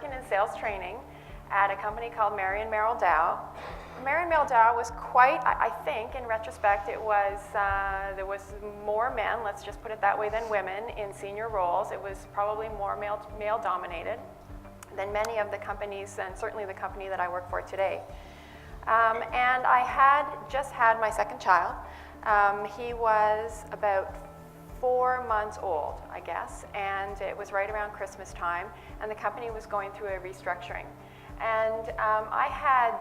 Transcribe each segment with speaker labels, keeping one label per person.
Speaker 1: working in sales training at a company called Mary and Merrill Dow. Mary and Merrill Dow was quite, I think, in retrospect, it was, there was more men, let's just put it that way, than women in senior roles. It was probably more male dominated than many of the companies, and certainly the company that I work for today. And I had just had my second child. He was about 4 months old, I guess, and it was right around Christmas time, and the company was going through a restructuring. And I had,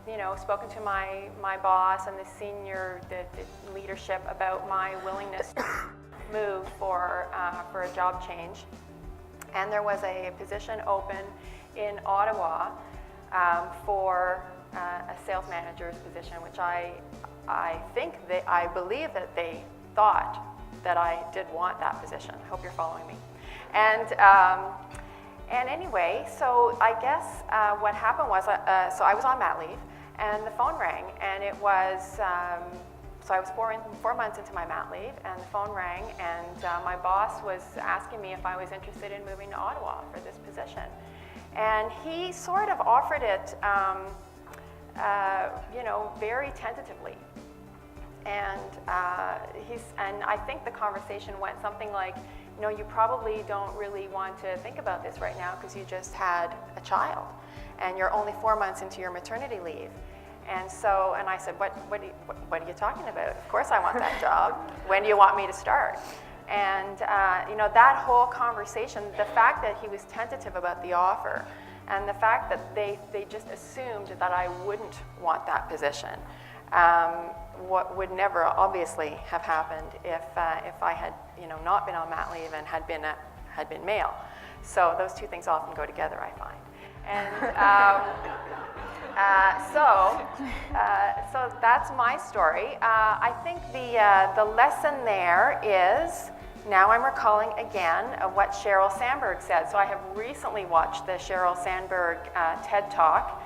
Speaker 1: you know, spoken to my boss and the senior the leadership about my willingness to move for a job change. And there was a position open in Ottawa for a sales manager's position, which I believe that they thought that I did want that position. I hope you're following me. And anyway, so I guess what happened was, so I was on mat leave, and the phone rang, and it was, so I was 4 months into my mat leave, and the phone rang, and my boss was asking me if I was interested in moving to Ottawa for this position. And he sort of offered it, you know, very tentatively. And I think the conversation went something like, you know, you probably don't really want to think about this right now because you just had a child and you're only 4 months into your maternity leave. And so, and I said, what are you talking about? Of course I want that job. When do you want me to start? And, you know, that whole conversation, the fact that he was tentative about the offer and the fact that they just assumed that I wouldn't want that position, what would never obviously have happened if I had, you know, not been on mat leave and had been male. So those two things often go together, I find. And so that's my story. I think the lesson there is, now I'm recalling again of what Sheryl Sandberg said. So I have recently watched the Sheryl Sandberg TED Talk.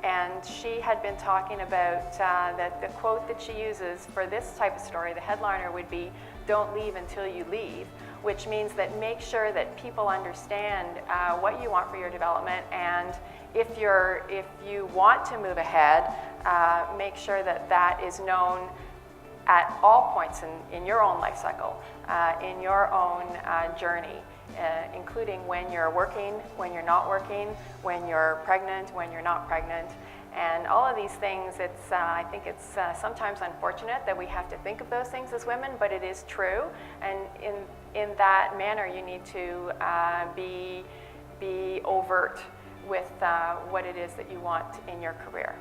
Speaker 1: And she had been talking about that the quote that she uses for this type of story, the headliner would be, "Don't leave until you leave," which means that make sure that people understand what you want for your development, and if you want to move ahead, make sure that that is known at all points in your own life cycle, in your own journey. Including when you're working, when you're not working, when you're pregnant, when you're not pregnant. And all of these things, I think it's sometimes unfortunate that we have to think of those things as women, but it is true. And in that manner, you need to be overt with what it is that you want in your career.